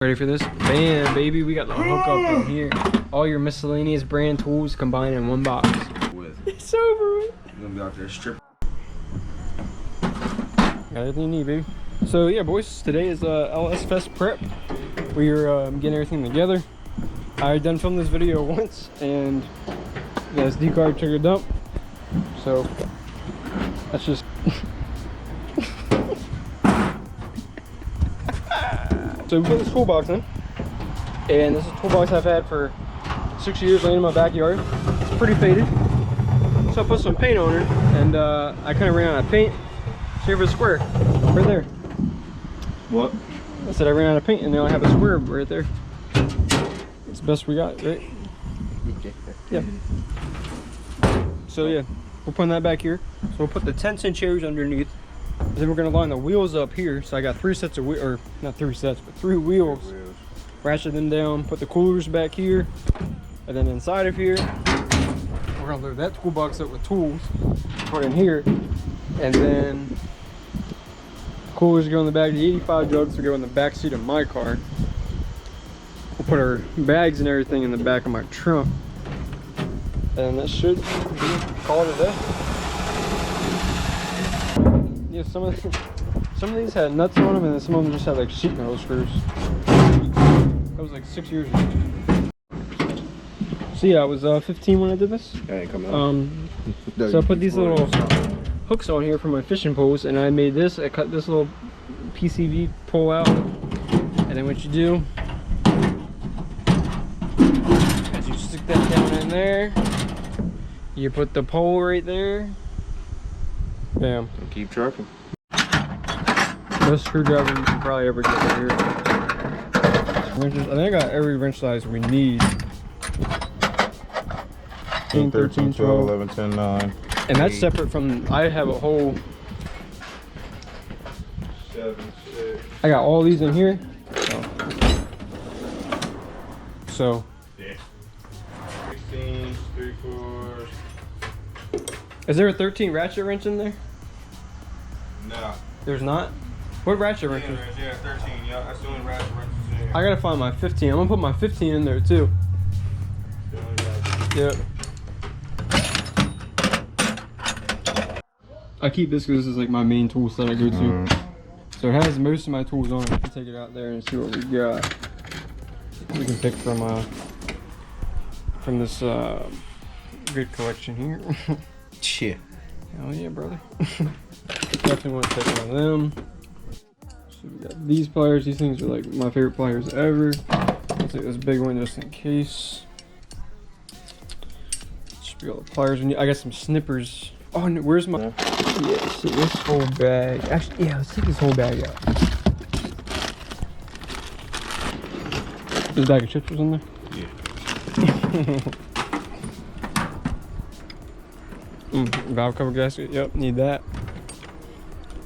Ready for this? Bam, baby, we got the hookup in here. All your miscellaneous brand tools combined in one box. It's over with. You're gonna be out there stripping. Got everything you need, baby. So yeah, boys, today is LS Fest prep. We're getting everything together. I done filmed this video once, and the SD card took a dump. So that's just. So we put this toolbox in, and this is a toolbox I've had for 6 years laying in my backyard. It's pretty faded, so I put some paint on it, and I kind of ran out of paint. Here's a square right there. What? I said I ran out of paint, and now I have a square right there. It's the best we got, right? Yeah. So yeah, we're putting that back here. So we'll put the 10-cent cherries underneath. And then we're gonna line the wheels up here. So I got 3 sets of wheels, or not 3 sets, but 3 wheels. Ratchet them down, put the coolers back here, and then inside of here, we're gonna load that toolbox up with tools, put in here, and then coolers go in the back. The 85 jugs will go in the back seat of my car. We'll put our bags and everything in the back of my trunk, and that should be call it a day. Yeah, some of these had nuts on them, and then some of them just had like sheet metal screws. That was like 6 years ago. So yeah, I was 15 when I did this. That ain't coming out. So I put these little hooks on here for my fishing poles, and I made this. I cut this little PCV pole out, and then what you do is you stick that down in there. You put the pole right there. Bam. And keep trucking. Best screwdriver you can probably ever get right here. Wrenches. I think I got every wrench size we need. 13, 12, 11, 10, 9. And that's separate from, I have a whole, 7, 6. I got all these in here. So. Yeah. 16, 3/4. Is there a 13 ratchet wrench in there? No. There's not? What ratchet wrench? Yeah, 13. Yeah, that's the only ratchet wrenches in here. I gotta find my 15. I'm gonna put my 15 in there too. Yep. I keep this because this is like my main tool set I go to. So it has most of my tools on it. We can take it out there and see what we got. We can pick from this good collection here. Yeah. Hell yeah, brother. Definitely want to take one of them. So we got these pliers. These things are like my favorite pliers ever. I'll take this big one just in case. Should be all the pliers we need. I got some snippers. Oh, no, where's my? Yeah, see this whole bag. Actually, yeah, let's take this whole bag out. This bag of chips was in there? Yeah. Valve cover gasket. Yep, need that.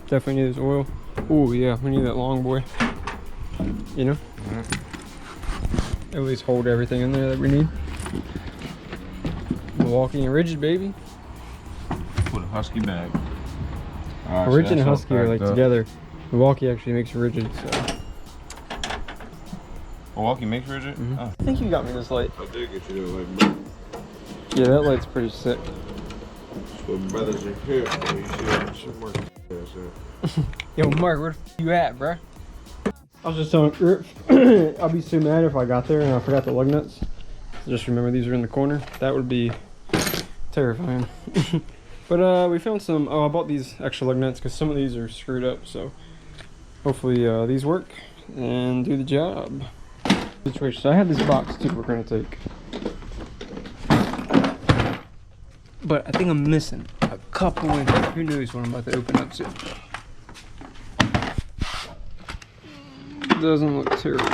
Definitely need this oil. Oh yeah, we need that long boy. You know? At least hold everything in there that we need. Milwaukee and Rigid, baby. Put a Husky bag. Rigid and Husky are like together. Milwaukee actually makes Rigid, so. Milwaukee makes Rigid? Mm-hmm. Oh. I think you got me this light. I did get you that light, bro. Yeah, that light's pretty sick. So brothers are here. Oh, you see that? Yo, Mark, where the f you at, bruh? I was just telling Rip, I'll be so mad if I got there and I forgot the lug nuts. So just remember these are in the corner. That would be terrifying. But we found some. Oh, I bought these extra lug nuts because some of these are screwed up. So hopefully these work and do the job. Situation. So I have this box too. We're gonna take. But I think I'm missing a couple in here. Who knows what I'm about to open up soon. Doesn't look terrible.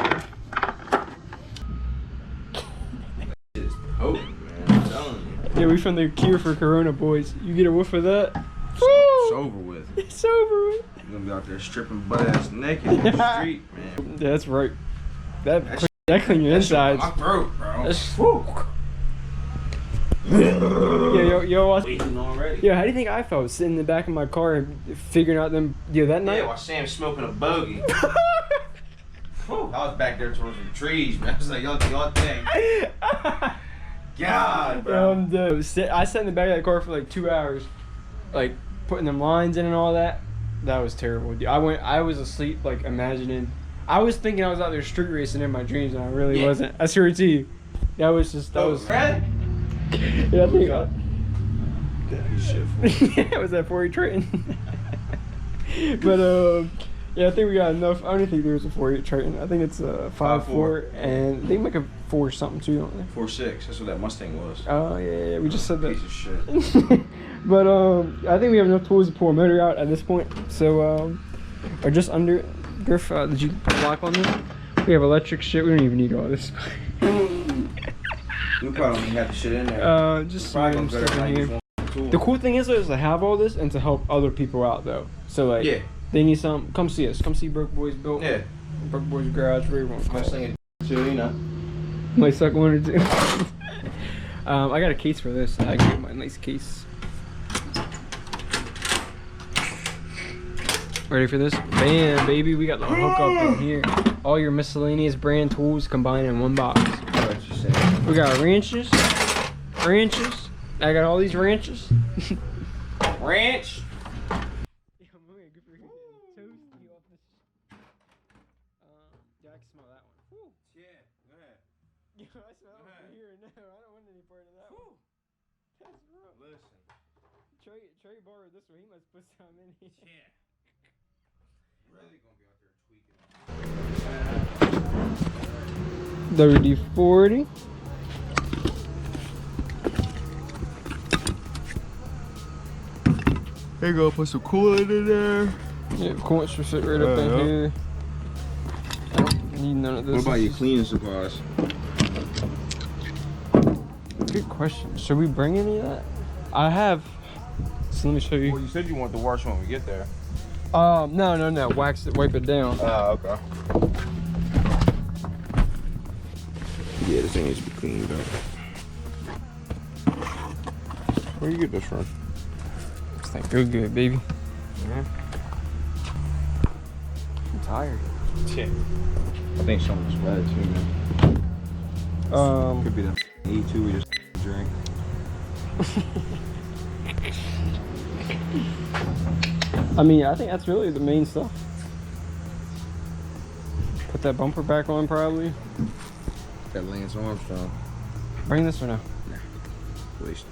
Oh, man, I'm telling you. Yeah, we found the cure for Corona, boys. You get a whiff of that. It's over with. It's over with. You're gonna be out there stripping butt ass naked in the street, man. Yeah, that's right. That clean your insides. My throat, bro. That's yo, yo, how do you think I felt sitting in the back of my car and figuring out them, that night? Yeah, while Sam's smoking a bogey. Whew, I was back there towards the trees, man. I was like, y'all do your thing. God, bro. I'm dead. I sat in the back of that car for like 2 hours, like putting them lines in and all that. That was terrible, dude. I was asleep, like imagining. I was thinking I was out there street racing in my dreams, and I really wasn't. I swear to you, that was. Really? Yeah, I think. Shit. Yeah, it was that Fore Triton. But yeah, I think we got enough. I don't think there's a 4.8 Triton. I think it's a 5.4, and they make a 4 something too, don't they? 4.6. That's what that Mustang was. Oh yeah, we just said that. Piece of shit. But I think we have enough tools to pull a motor out at this point. So or just under. Griff, did you put a lock on this? We have electric shit. We don't even need all this. We probably don't have the shit in there. Just some random stuff in here. The cool thing is to have all this and to help other people out though. So like, they need some. Come see us. Come see Broke Boys Built. Yeah. Broke Boys Garage. Whatever you want to call it. Too, you know. Might suck one or two. I got a case for this. I got my nice case. Ready for this? Bam, baby. We got the hookup in here. All your miscellaneous brand tools combined in one box. We got wrenches. I got all these wrenches. Ranch. Yeah, I can smell that one. Woo. Yeah, go ahead. I smell that one from here and now. I don't want any part of that one. That's rough. Listen. Trey borrowed this one. He must put some in here. Yeah. Really gonna be out there tweaking. WD-40. There you go, put some coolant in there. Yeah, coolant should sit right up in here. I don't need none of this. What about your cleaning supplies? Good question. Should we bring any of that? I have. So let me show you. Well, you said you want the wash when we get there. No. Wax it, wipe it down. Oh, okay. Yeah, this thing needs to be cleaned up. Where you get this from? This thing feel good, baby. Mm-hmm. I'm tired. Yeah. I think something's bad too, man. Could be the E2 we just drank. I mean, I think that's really the main stuff. Put that bumper back on, probably. That Lance Armstrong. Bring this or no? At least.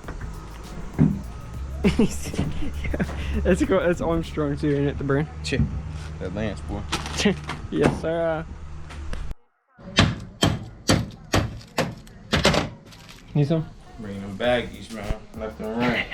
That's Armstrong too, ain't it? The brand. Chip. That Lance boy. Yes, sir. Need some? Bringing them baggies, man. Left and right.